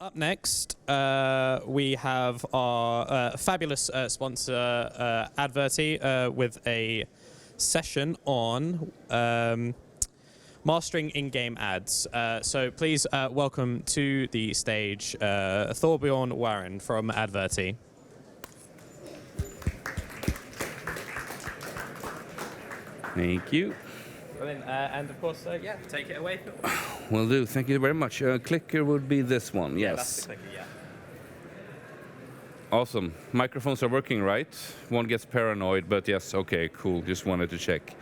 Up next, we have our fabulous sponsor, Adverty, with a session on mastering in-game ads. So please welcome to the stage Thorbjörn Warin from Adverty. Thank you. And of course, yeah, take it away. Will do. Thank you very much. Clicker would be this one. Yes. Yeah, that's the clicker, yeah. Awesome. Microphones are working, right? One gets paranoid, but yes, okay, cool. Just wanted to check.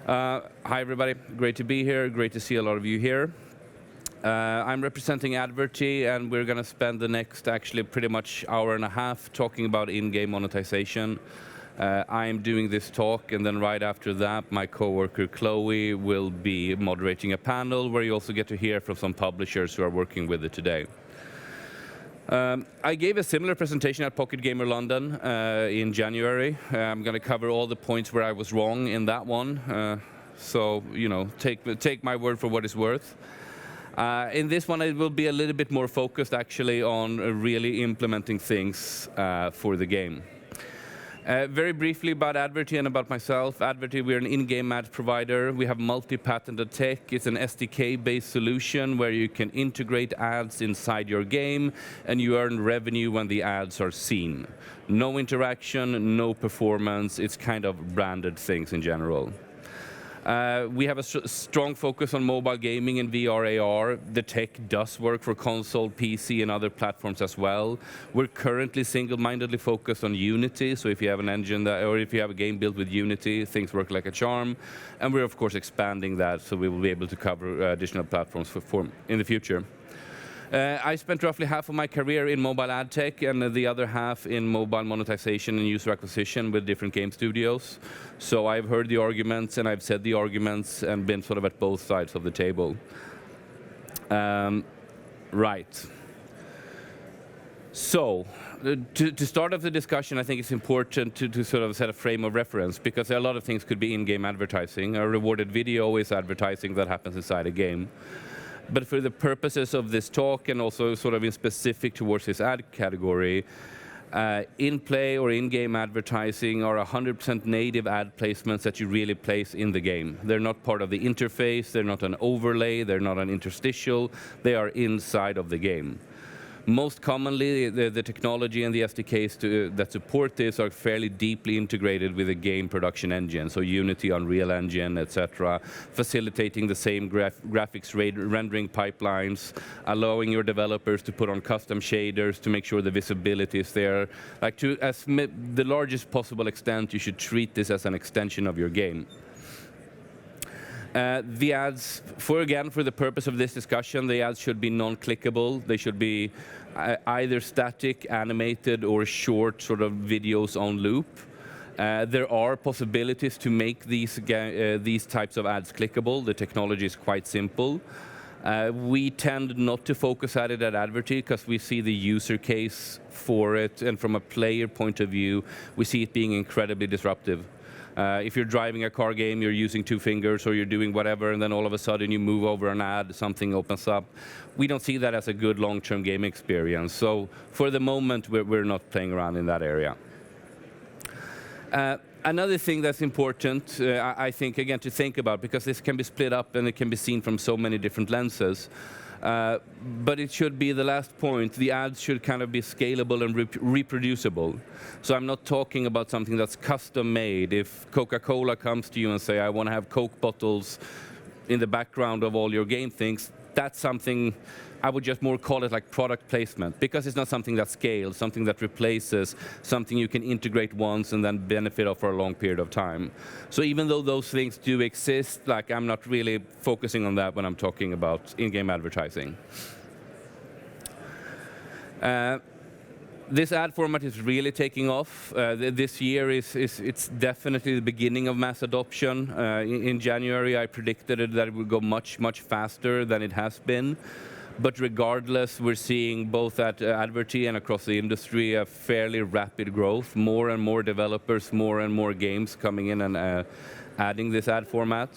Hi, everybody. Great to be here. Great to see a lot of you here. I'm representing Adverty, and we're going to spend the next, actually, pretty much hour and a half talking about in-game monetization. I'm doing this talk, and then right after that, my coworker Chloe will be moderating a panel where you also get to hear from some publishers who are working with it today. I gave a similar presentation at Pocket Gamer London in January. I'm going to cover all the points where I was wrong in that one. So, you know, take my word for what it's worth. In this one, it will be a little bit more focused, actually, on really implementing things for the game. Very briefly about Adverty and about myself. Adverty, we're an in-game ad provider. We have multi-patented tech. It's an SDK-based solution where you can integrate ads inside your game, and you earn revenue when the ads are seen. No interaction, no performance. It's kind of branded things in general. We have a strong focus on mobile gaming and VR, AR. The tech does work for console, PC, and other platforms as well. We're currently single-mindedly focused on Unity, so if you have an engine or if you have a game built with Unity, things work like a charm. And we're, of course, expanding that, so we will be able to cover additional platforms in the future. I spent roughly half of my career in mobile ad tech and the other half in mobile monetization and user acquisition with different game studios. So I've heard the arguments and I've said the arguments and been sort of at both sides of the table. Right. So, to start off the discussion, I think it's important to sort of set a frame of reference, because a lot of things could be in-game advertising. A rewarded video is advertising that happens inside a game. But for the purposes of this talk, and also sort of in specific towards this ad category, in-play or in-game advertising are 100% native ad placements that you really place in the game. They're not part of the interface, they're not an overlay, they're not an interstitial, they are inside of the game. Most commonly, the technology and the SDKs that support this are fairly deeply integrated with a game production engine, so Unity, Unreal Engine, etc., facilitating the same graphics rendering pipelines, allowing your developers to put on custom shaders to make sure the visibility is there. Like to the largest possible extent, you should treat this as an extension of your game. The ads, for the purpose of this discussion, the ads should be non-clickable. They should be either static, animated, or short sort of videos on loop. There are possibilities to make these types of ads clickable. The technology is quite simple. We tend not to focus at it at Adverty because we see the user case for it, and from a player point of view, we see it being incredibly disruptive. If you're driving a car game, you're using two fingers or you're doing whatever, and then all of a sudden you move over an ad, something opens up. We don't see that as a good long-term game experience. So for the moment, we're not playing around in that area. Another thing that's important, I think, again, to think about, because this can be split up and it can be seen from so many different lenses, but it should be the last point. The ads should kind of be scalable and reproducible. So I'm not talking about something that's custom made. If Coca-Cola comes to you and say, I want to have Coke bottles in the background of all your game things, that's something I would just more call it like product placement, because it's not something that scales, something that replaces, something you can integrate once and then benefit of for a long period of time. So even though those things do exist, like I'm not really focusing on that when I'm talking about in-game advertising. This ad format is really taking off. This year it's definitely the beginning of mass adoption. In January, I predicted that it would go much, much faster than it has been. But regardless, we're seeing both at Adverty and across the industry a fairly rapid growth. More and more developers, more and more games coming in and adding this ad format.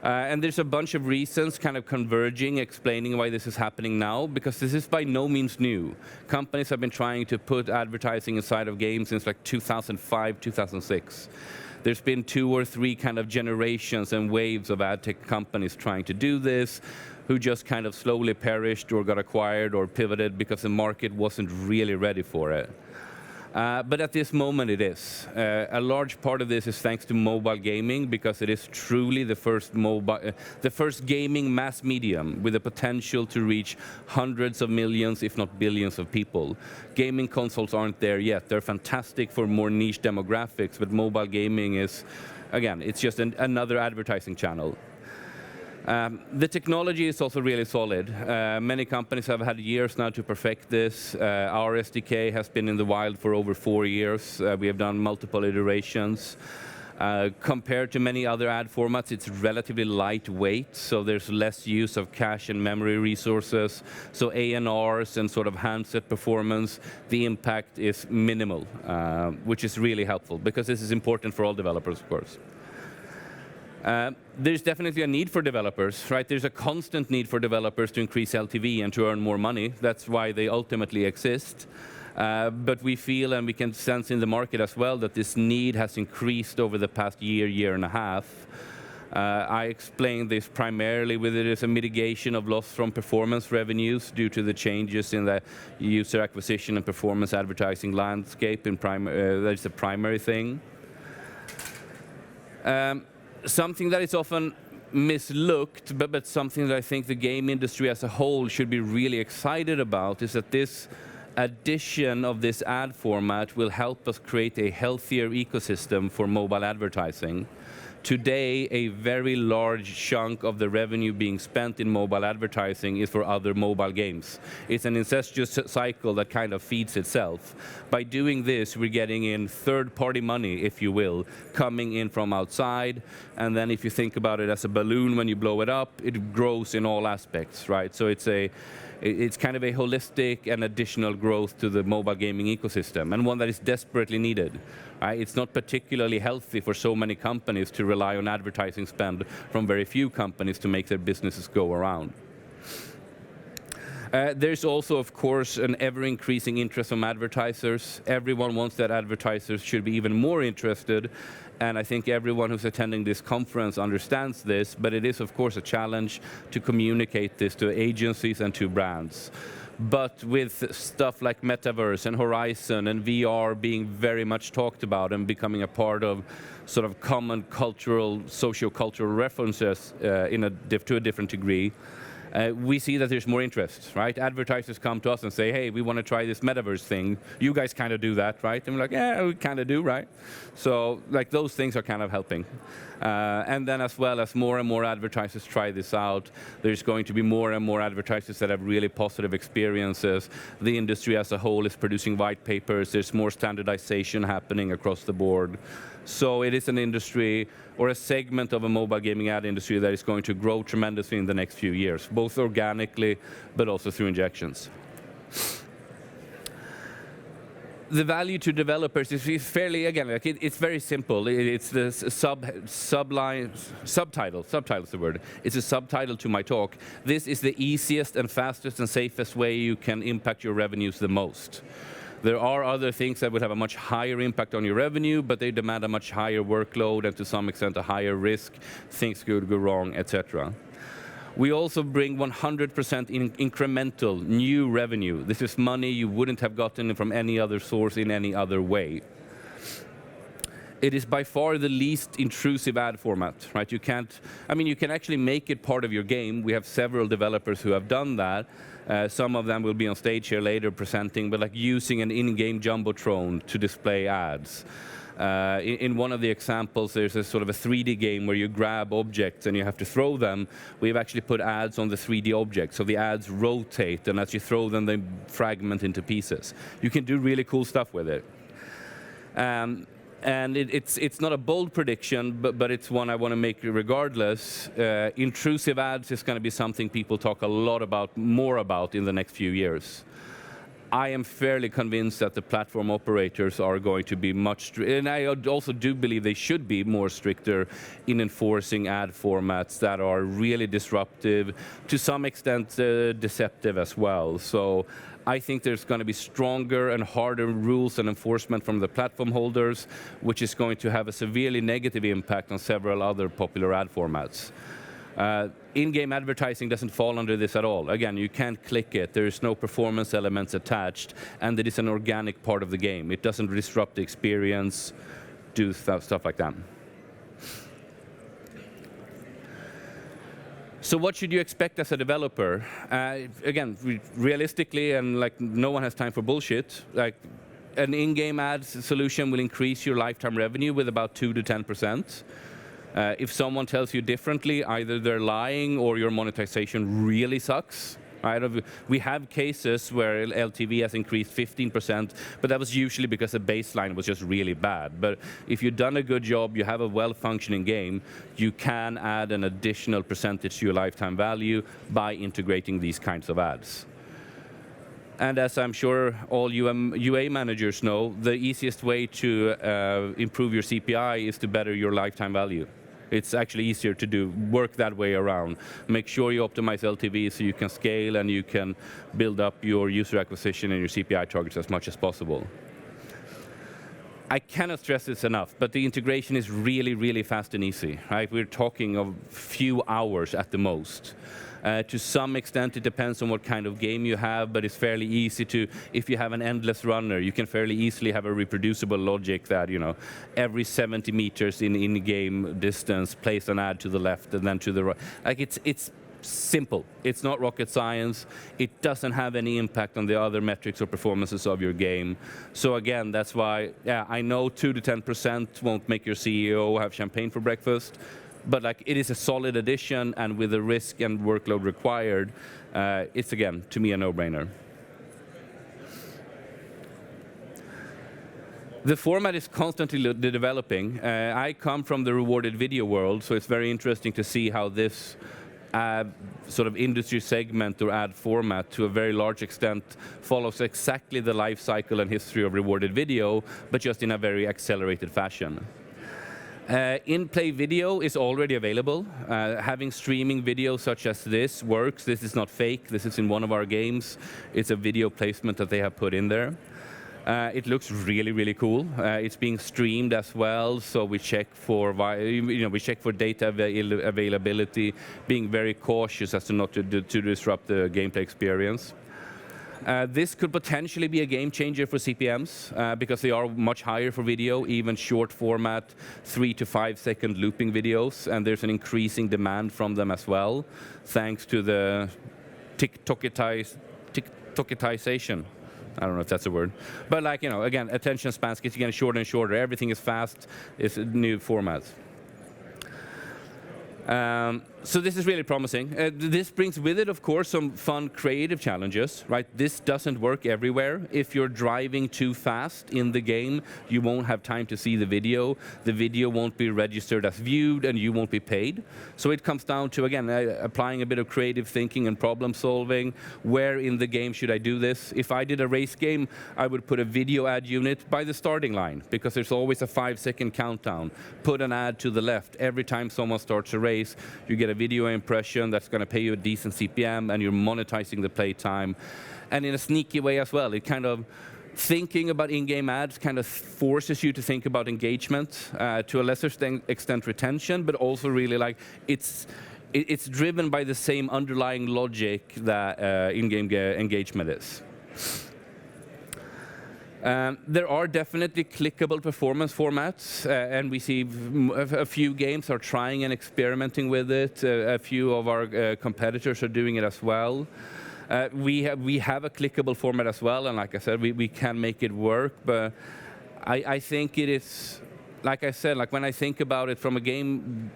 And there's a bunch of reasons kind of converging, explaining why this is happening now, because this is by no means new. Companies have been trying to put advertising inside of games since like 2005, 2006. There's been 2 or 3 kind of generations and waves of ad tech companies trying to do this, who just kind of slowly perished or got acquired or pivoted because the market wasn't really ready for it. But at this moment it is. A large part of this is thanks to mobile gaming, because it is truly the first gaming mass medium with the potential to reach hundreds of millions, if not billions of people. Gaming consoles aren't there yet. They're fantastic for more niche demographics, but mobile gaming is, again, it's just another advertising channel. The technology is also really solid. Many companies have had years now to perfect this. Our SDK has been in the wild for over 4 years. We have done multiple iterations. Compared to many other ad formats, it's relatively lightweight, so there's less use of cache and memory resources. So ANRs and sort of handset performance, the impact is minimal, which is really helpful, because this is important for all developers, of course. There's definitely a need for developers, right? There's a constant need for developers to increase LTV and to earn more money. That's why they ultimately exist. But we feel, and we can sense in the market as well, that this need has increased over the past year, year and a half. I explained this primarily with it as a mitigation of loss from performance revenues due to the changes in the user acquisition and performance advertising landscape. That's the primary thing. Something that is often mislooked, but something that I think the game industry as a whole should be really excited about, is that this addition of this ad format will help us create a healthier ecosystem for mobile advertising. Today, a very large chunk of the revenue being spent in mobile advertising is for other mobile games. It's an incestuous cycle that kind of feeds itself. By doing this, we're getting in third-party money, if you will, coming in from outside. And then if you think about it as a balloon, when you blow it up, it grows in all aspects, right? So it's kind of a holistic and additional growth to the mobile gaming ecosystem, and one that is desperately needed. Right? It's not particularly healthy for so many companies to rely on advertising spend from very few companies to make their businesses go around. There's also, of course, an ever-increasing interest from advertisers. Everyone wants that advertisers should be even more interested, and I think everyone who's attending this conference understands this, but it is, of course, a challenge to communicate this to agencies and to brands. But with stuff like Metaverse and Horizon and VR being very much talked about and becoming a part of sort of common cultural, socio-cultural references to a different degree, we see that there's more interest, right? Advertisers come to us and say, hey, we want to try this metaverse thing. You guys kind of do that, right? And we're like, yeah, we kind of do, right? So like those things are kind of helping. And then as well as more and more advertisers try this out, there's going to be more and more advertisers that have really positive experiences. The industry as a whole is producing white papers. There's more standardization happening across the board. So it is an industry or a segment of a mobile gaming ad industry that is going to grow tremendously in the next few years, both organically but also through injections. The value to developers is fairly, again, like it's very simple. It's the subtitle is the word. It's a subtitle to my talk. This is the easiest and fastest and safest way you can impact your revenues the most. There are other things that would have a much higher impact on your revenue, but they demand a much higher workload and to some extent a higher risk. Things could go wrong, etc. We also bring 100% incremental new revenue. This is money you wouldn't have gotten from any other source in any other way. It is by far the least intrusive ad format, right? You can actually make it part of your game. We have several developers who have done that. Some of them will be on stage here later presenting, but like using an in-game jumbotron to display ads. In one of the examples, there's a sort of a 3D game where you grab objects and you have to throw them. We've actually put ads on the 3D objects, so the ads rotate, and as you throw them, they fragment into pieces. You can do really cool stuff with it. And it's not a bold prediction, but it's one I want to make regardless. Intrusive ads is going to be something people talk a lot about, more about in the next few years. I am fairly convinced that the platform operators are going to be much, and I also do believe they should be more stricter in enforcing ad formats that are really disruptive, to some extent deceptive as well. So I think there's going to be stronger and harder rules and enforcement from the platform holders, which is going to have a severely negative impact on several other popular ad formats. In-game advertising doesn't fall under this at all. Again, you can't click it. There's no performance elements attached, and it is an organic part of the game. It doesn't disrupt the experience, do stuff like that. So what should you expect as a developer? Again, realistically, and like no one has time for bullshit, like an in-game ads solution will increase your lifetime revenue with about 2 to 10%. If someone tells you differently, either they're lying or your monetization really sucks. Right? We have cases where LTV has increased 15%, but that was usually because the baseline was just really bad. But if you've done a good job, you have a well-functioning game, you can add an additional percentage to your lifetime value by integrating these kinds of ads. And as I'm sure all UA managers know, the easiest way to improve your CPI is to better your lifetime value. It's actually easier to work that way around. Make sure you optimize LTV so you can scale and you can build up your user acquisition and your CPI targets as much as possible. I cannot stress this enough, but the integration is really, really fast and easy. Right? We're talking of few hours at the most. To some extent, it depends on what kind of game you have, but it's fairly easy to, if you have an endless runner, you can fairly easily have a reproducible logic that, every 70 meters in-game distance, place an ad to the left and then to the right. Like it's simple. It's not rocket science. It doesn't have any impact on the other metrics or performances of your game. So again, that's why, yeah, I know 2 to 10% won't make your CEO have champagne for breakfast, but like it is a solid addition, and with the risk and workload required, it's again, to me, a no-brainer. The format is constantly developing. I come from the rewarded video world, so it's very interesting to see how this sort of industry segment or ad format, to a very large extent, follows exactly the life cycle and history of rewarded video, but just in a very accelerated fashion. In-play video is already available. Having streaming video such as this works. This is not fake. This is in one of our games. It's a video placement that they have put in there. It looks really, really cool. It's being streamed as well, so we check for data availability, being very cautious as to not to disrupt the gameplay experience. This could potentially be a game changer for CPMs because they are much higher for video, even short format, 3 to 5 second looping videos, and there's an increasing demand from them as well, thanks to the TikTokitization. I don't know if that's a word. But like, again, attention spans get getting shorter and shorter. Everything is fast. It's new formats. So this is really promising. This brings with it, of course, some fun creative challenges, right? This doesn't work everywhere. If you're driving too fast in the game, you won't have time to see the video. The video won't be registered as viewed, and you won't be paid. So it comes down to, again, applying a bit of creative thinking and problem solving. Where in the game should I do this? If I did a race game, I would put a video ad unit by the starting line, because there's always a 5-second countdown. Put an ad to the left. Every time someone starts a race, you get a video impression that's going to pay you a decent CPM, and you're monetizing the play time. And in a sneaky way as well, it kind of, thinking about in-game ads kind of forces you to think about engagement, to a lesser extent retention, but also really like it's driven by the same underlying logic that in-game engagement is. There are definitely clickable performance formats, and we see a few games are trying and experimenting with it. A few of our competitors are doing it as well. We have a clickable format as well, and like I said, we can make it work. But I think it is, like I said, like when I think about it from a game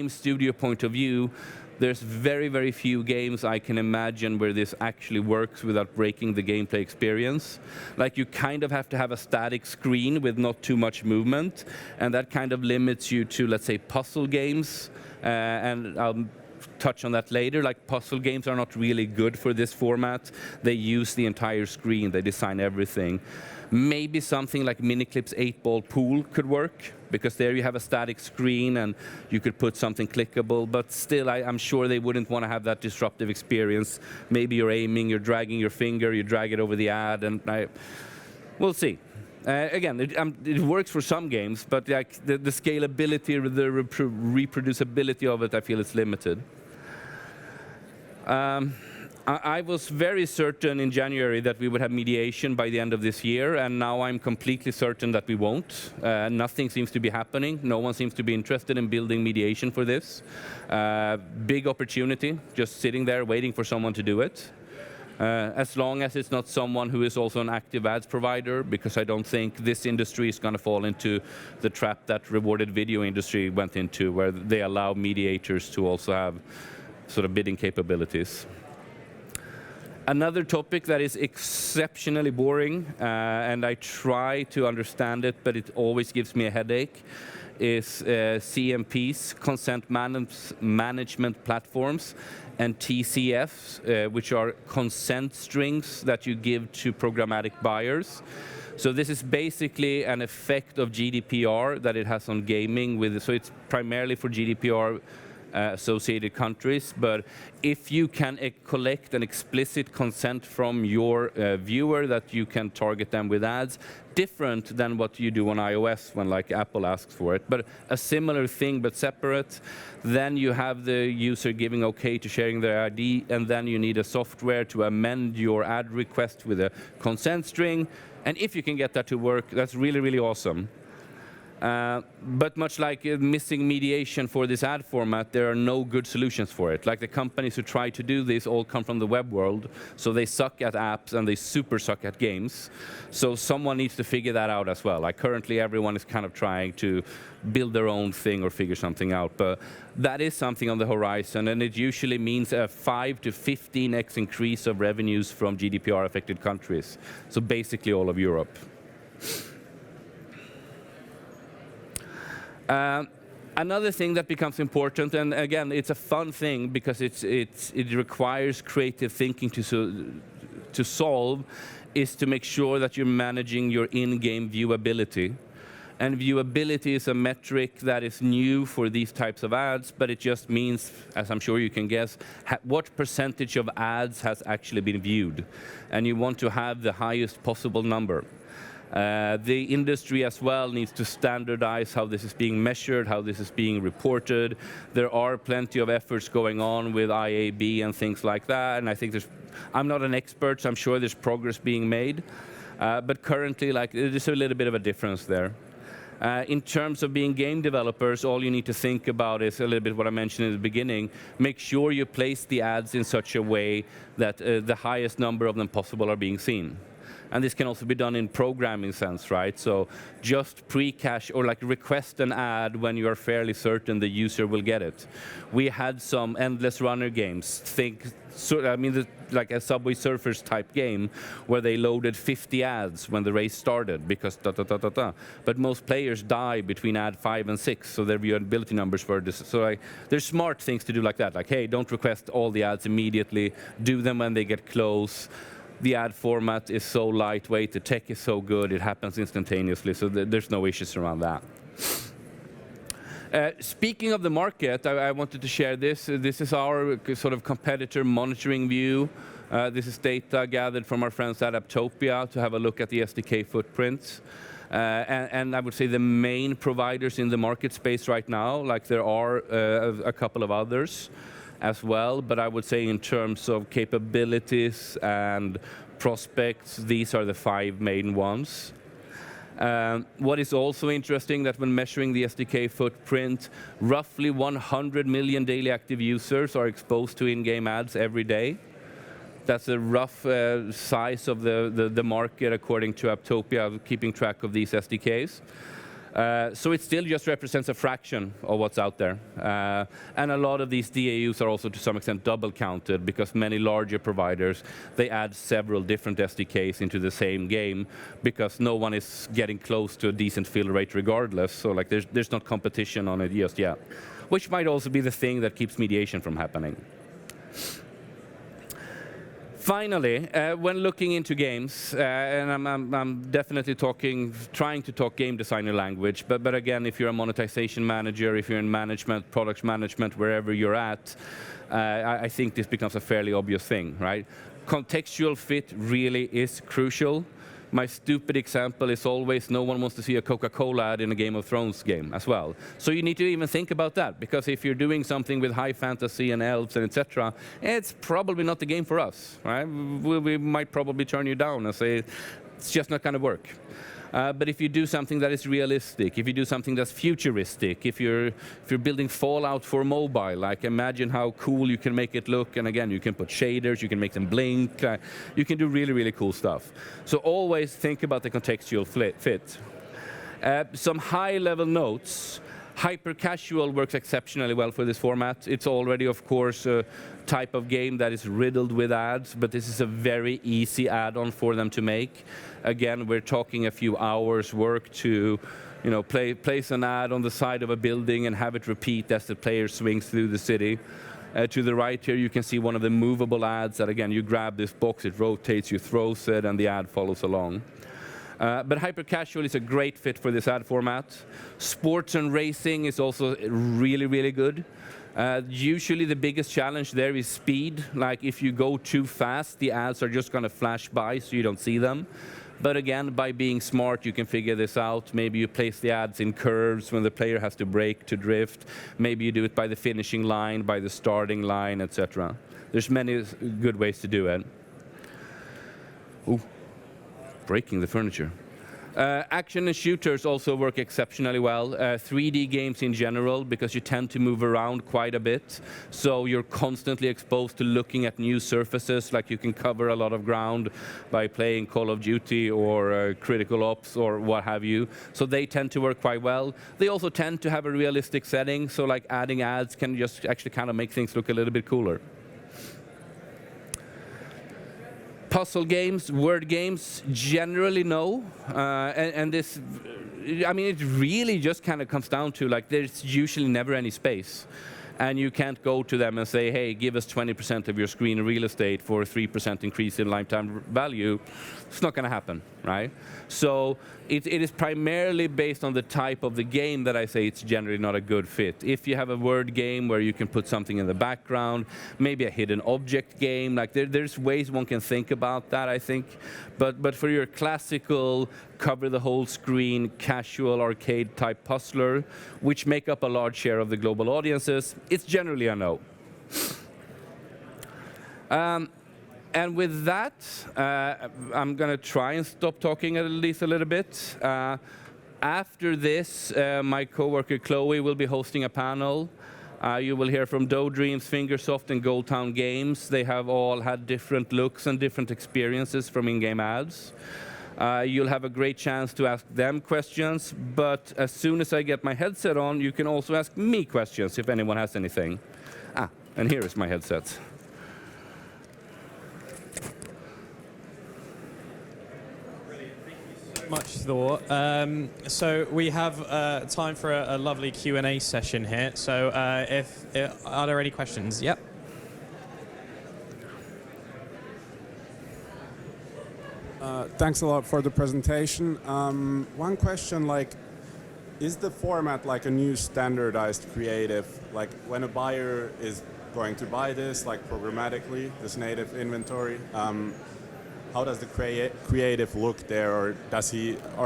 studio point of view, there's very, very few games I can imagine where this actually works without breaking the gameplay experience. Like, you kind of have to have a static screen with not too much movement, and that kind of limits you to, let's say, puzzle games. And I'll touch on that later. Like puzzle games are not really good for this format. They use the entire screen. They design everything. Maybe something like Miniclip's 8-ball pool could work, because there you have a static screen and you could put something clickable, but still I'm sure they wouldn't want to have that disruptive experience. Maybe you're aiming, you're dragging your finger, you drag it over the ad, and we'll see. Again, it works for some games, but like the scalability, the reproducibility of it, I feel is limited. I was very certain in January that we would have mediation by the end of this year, and now I'm completely certain that we won't. Nothing seems to be happening. No one seems to be interested in building mediation for this. Big opportunity, just sitting there waiting for someone to do it. As long as it's not someone who is also an active ads provider, because I don't think this industry is going to fall into the trap that rewarded video industry went into, where they allow mediators to also have sort of bidding capabilities. Another topic that is exceptionally boring, and I try to understand it, but it always gives me a headache, is CMPs, consent management platforms, and TCFs, which are consent strings that you give to programmatic buyers. So this is basically an effect of GDPR that it has on gaming. So it's primarily for GDPR associated countries, but if you can collect an explicit consent from your viewer that you can target them with ads, different than what you do on iOS when like Apple asks for it, but a similar thing but separate, then you have the user giving okay to sharing their ID, and then you need a software to amend your ad request with a consent string, and if you can get that to work, that's really, really awesome. But much like missing mediation for this ad format, there are no good solutions for it. Like the companies who try to do this all come from the web world, so they suck at apps and they super suck at games. So someone needs to figure that out as well. Like currently everyone is kind of trying to build their own thing or figure something out, but that is something on the horizon, and it usually means a 5 to 15x increase of revenues from GDPR affected countries. So basically all of Europe. Another thing that becomes important, and again, it's a fun thing because it requires creative thinking to solve, is to make sure that you're managing your in-game viewability. And viewability is a metric that is new for these types of ads, but it just means, as I'm sure you can guess, what percentage of ads has actually been viewed. And you want to have the highest possible number. The industry as well needs to standardize how this is being measured, how this is being reported. There are plenty of efforts going on with IAB and things like that, and I think I'm not an expert, so I'm sure there's progress being made. But currently, like, there's a little bit of a difference there. In terms of being game developers, all you need to think about is a little bit what I mentioned in the beginning. Make sure you place the ads in such a way that the highest number of them possible are being seen. And this can also be done in programming sense, right? So just pre-cache or like request an ad when you are fairly certain the user will get it. We had some endless runner games. Like a Subway Surfers type game where they loaded 50 ads when the race started because But most players die between ad 5 and 6, so their viewability numbers were so there's smart things to do like that. Like, hey, don't request all the ads immediately. Do them when they get close. The ad format is so lightweight, the tech is so good, it happens instantaneously, so there's no issues around that. Speaking of the market, I wanted to share this. This is our sort of competitor monitoring view. This is data gathered from our friends at Aptopia to have a look at the Sdk Footprints. And I would say the main providers in the market space right now, like there are a couple of others as well, but I would say in terms of capabilities and prospects, these are the 5 main ones. What is also interesting that when measuring the Sdk footprint, roughly 100 million daily active users are exposed to in-game ads every day. That's a rough size of the market according to Aptopia, keeping track of these SDKs. So it still just represents a fraction of what's out there. And a lot of these DAUs are also to some extent double counted because many larger providers, they add several different SDKs into the same game because no one is getting close to a decent fill rate regardless. So like there's not competition on it just yet, which might also be the thing that keeps mediation from happening. Finally, when looking into games, and I'm definitely trying to talk game designer language, but again, if you're a monetization manager, if you're in management, product management, wherever you're at, I think this becomes a fairly obvious thing, right? Contextual fit really is crucial. My stupid example is always no one wants to see a Coca-Cola ad in a Game of Thrones game as well. So you need to even think about that, because if you're doing something with high fantasy and elves and etc., it's probably not the game for us, right? We might probably turn you down and say, it's just not going to work. But if you do something that is realistic, if you do something that's futuristic, if you're building Fallout for mobile, like imagine how cool you can make it look. And again, you can put shaders, you can make them blink, you can do really, really cool stuff. So always think about the contextual fit. Some high-level notes. Hyper-casual works exceptionally well for this format. It's already, of course, a type of game that is riddled with ads, but this is a very easy add-on for them to make. Again, we're talking a few hours work to place an ad on the side of a building and have it repeat as the player swings through the city. To the right here, you can see one of the movable ads that, again, you grab this box, it rotates, you throw it, and the ad follows along. But hyper-casual is a great fit for this ad format. Sports and racing is also really, really good. Usually the biggest challenge there is speed. Like if you go too fast, the ads are just going to flash by so you don't see them. But again, by being smart, you can figure this out. Maybe you place the ads in curves when the player has to brake to drift. Maybe you do it by the finishing line, by the starting line, etc. There's many good ways to do it. Ooh. Breaking the furniture. Action and shooters also work exceptionally well. 3D games in general, because you tend to move around quite a bit. So you're constantly exposed to looking at new surfaces, like you can cover a lot of ground by playing Call of Duty or Critical Ops or what have you. So they tend to work quite well. They also tend to have a realistic setting, so like adding ads can just actually kind of make things look a little bit cooler. Puzzle games, word games, generally no. And this, I mean, it really just kind of comes down to, like, there's usually never any space. And you can't go to them and say, hey, give us 20% of your screen real estate for a 3% increase in lifetime value. It's not going to happen, right? So it is primarily based on the type of the game that I say it's generally not a good fit. If you have a word game where you can put something in the background, maybe a hidden object game, like there's ways one can think about that, I think. But for your classical cover the whole screen, casual arcade type puzzler, which make up a large share of the global audiences, it's generally a no. And with that, I'm going to try and stop talking at least a little bit. After this, my coworker Chloe will be hosting a panel. You will hear from Doe Dreams, Fingersoft, and Goldtown Games. They have all had different looks and different experiences from in-game ads. You'll have a great chance to ask them questions, but as soon as I get my headset on, you can also ask me questions if anyone has anything. And here is my headset. Much Thor. So we have time for a lovely Q&A session here. So are there any questions? Yep. Thanks a lot for the presentation. One question, like, is the format like a new standardized creative? Like when a buyer is going to buy this, like programmatically, this native inventory, how does the creative look there, or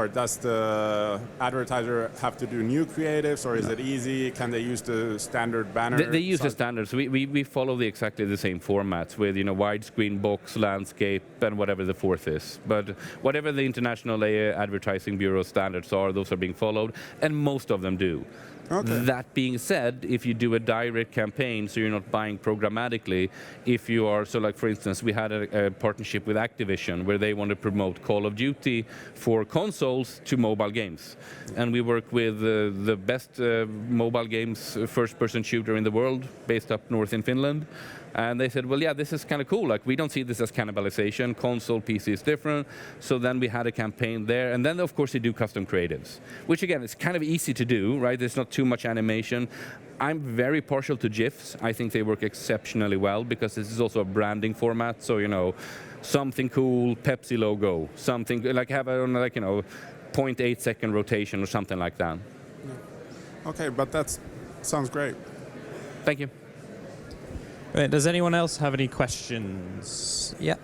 does the advertiser have to do new creatives, or is it easy? Can they use the standard banner? They use the standards. We follow exactly the same formats with widescreen, box, landscape, and whatever the fourth is. But whatever the international advertising bureau standards are, those are being followed, and most of them do. Okay. That being said, if you do a direct campaign, so you're not buying programmatically, if you are, so like for instance, we had a partnership with Activision where they want to promote Call of Duty for consoles to mobile games. And we work with the best mobile games first-person shooter in the world, based up north in Finland. And they said, well, yeah, this is kind of cool. Like, we don't see this as cannibalization. Console, PC is different. So then we had a campaign there. And then, of course, they do custom creatives, which, again, is kind of easy to do, right? There's not too much animation. I'm very partial to GIFs. I think they work exceptionally well because this is also a branding format. So, you know, something cool, Pepsi logo, something like have a, like, you know, 0.8 second rotation or something like that. Yeah. Okay, but that sounds great. Thank you. Right, does anyone else have any questions? Yeah.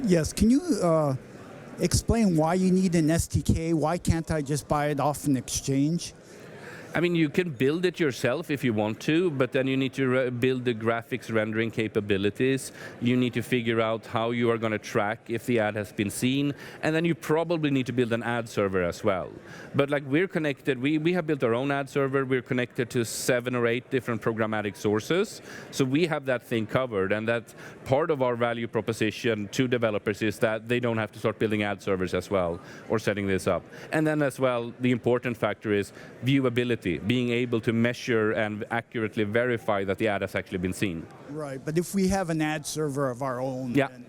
Yes, can you explain why you need an SDK? Why can't I just buy it off an exchange? I mean, you can build it yourself if you want to, but then you need to build the graphics rendering capabilities. You need to figure out how you are going to track if the ad has been seen, and then you probably need to build an ad server as well. But like we're connected, we have built our own ad server. We're connected to 7 or 8 different programmatic sources, so we have that thing covered, and that part of our value proposition to developers is that they don't have to start building ad servers as well or setting this up. And then as well, the important factor is viewability. Being able to measure and accurately verify that the ad has actually been seen. Right, but if we have an ad server of our own, yeah, then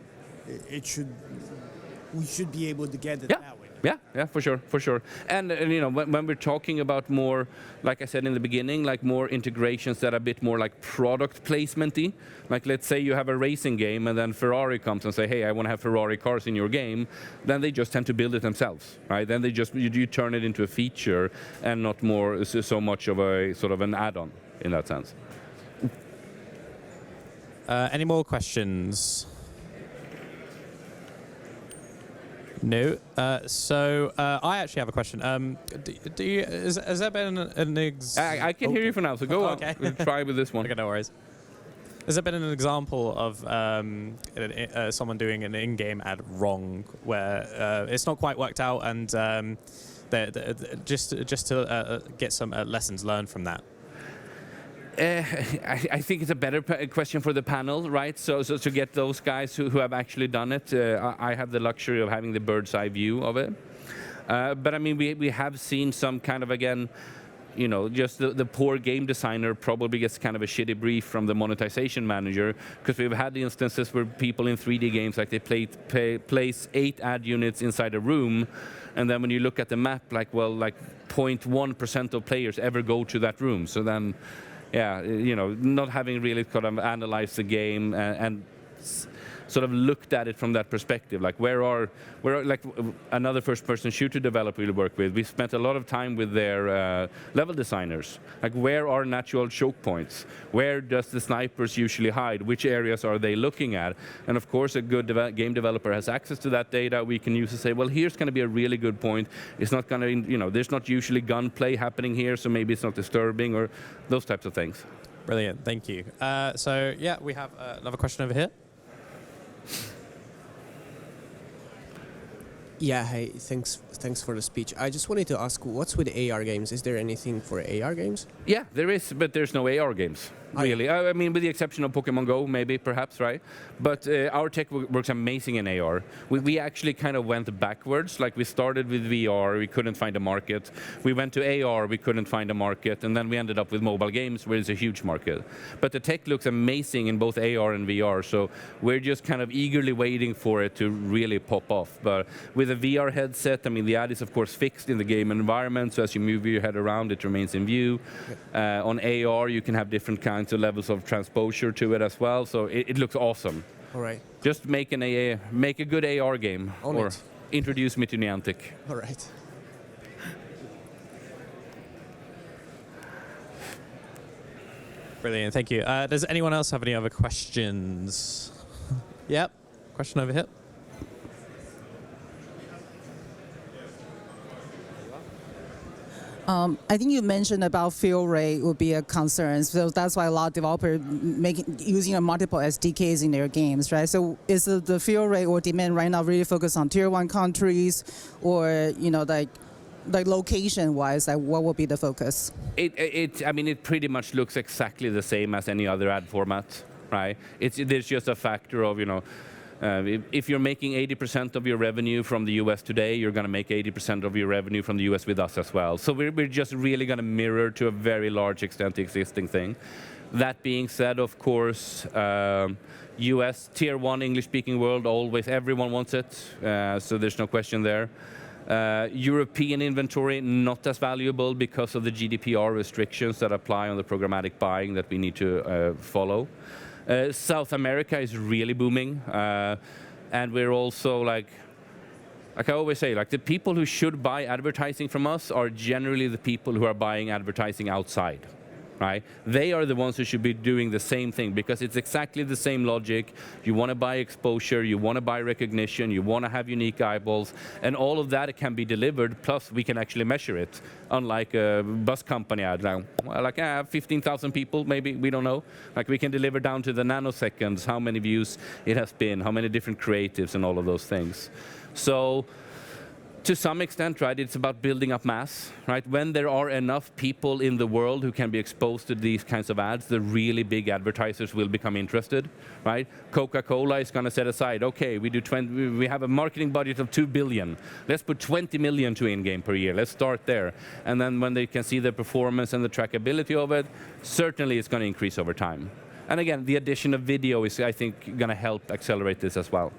we should be able to get it that way. Yeah, for sure. And you know, when we're talking about more, like I said in the beginning, like more integrations that are a bit more like product placement-y. Like let's say you have a racing game and then Ferrari comes and say, hey, I want to have Ferrari cars in your game. Then they just tend to build it themselves, right? Then they just, you turn it into a feature and not more so much of a sort of an add-on in that sense. Any more questions? No. So I actually have a question. Has there been an I can hear you for now, so go on. Okay. We'll try with this one. Okay, no worries. Has there been an example of someone doing an in-game ad wrong, where it's not quite worked out, and just to get some lessons learned from that? I think it's a better question for the panel, right? So to get those guys who have actually done it, I have the luxury of having the bird's eye view of it. But I mean, we have seen some kind of, again, you know, just the poor game designer probably gets kind of a shitty brief from the monetization manager, because we've had the instances where people in 3D games, like they place 8 ad units inside a room, and then when you look at the map, like, well, like 0.1% of players ever go to that room. So then, yeah, you know, not having really kind of analyzed the game and sort of looked at it from that perspective. Like where are like another first-person shooter developer we work with, we spent a lot of time with their level designers. Like where are natural choke points? Where does the snipers usually hide? Which areas are they looking at? And of course, a good game developer has access to that data. We can use to say, well, here's going to be a really good point. It's not going to, you know, there's not usually gunplay happening here, so maybe it's not disturbing, or those types of things. Brilliant, thank you. So yeah, we have another question over here. Yeah, hey, thanks for the speech. I just wanted to ask, what's with AR games? Is there anything for AR games? Yeah, there is, but there's no AR games, really. I mean, with the exception of Pokemon Go, maybe, perhaps, right? But our tech works amazing in AR. We actually kind of went backwards. Like, we started with VR, we couldn't find a market. We went to AR, we couldn't find a market. And then we ended up with mobile games, where it's a huge market. But the tech looks amazing in both AR and VR, so we're just kind of eagerly waiting for it to really pop off. But with a VR headset, I mean, the ad is, of course, fixed in the game environment, so as you move your head around, it remains in view. On AR, you can have different kinds of levels of transposure to it as well, so it looks awesome. All right. Just make a good AR game, or introduce me to Niantic. All right. Brilliant, thank you. Does anyone else have any other questions? Yep, question over here. I think you mentioned about fill rate would be a concern, so that's why a lot of developers using multiple SDKs in their games, right? So is the fill rate or demand right now really focused on tier 1 countries, or like location-wise, like what will be the focus? I mean, it pretty much looks exactly the same as any other ad format, right? There's just a factor of, if you're making 80% of your revenue from the US today, you're going to make 80% of your revenue from the US with us as well. So we're just really going to mirror to a very large extent the existing thing. That being said, of course, US tier 1 English-speaking world, always everyone wants it, so there's no question there. European inventory, not as valuable because of the GDPR restrictions that apply on the programmatic buying that we need to follow. South America is really booming, and we're also like I always say, like the people who should buy advertising from us are generally the people who are buying advertising outside, right? They are the ones who should be doing the same thing because it's exactly the same logic. You want to buy exposure, you want to buy recognition, you want to have unique eyeballs, and all of that can be delivered, plus we can actually measure it, unlike a bus company ad. Now, like 15,000 people, maybe, we don't know. Like we can deliver down to the nanoseconds, how many views it has been, how many different creatives, and all of those things. So, to some extent, right, it's about building up mass, right? When there are enough people in the world who can be exposed to these kinds of ads, the really big advertisers will become interested, right? Coca-Cola is going to set aside, okay, we have a marketing budget of 2 billion. Let's put 20 million to in-game per year. Let's start there. And then when they can see the performance and the trackability of it, certainly it's going to increase over time. And again, the addition of video is, I think, going to help accelerate this as well.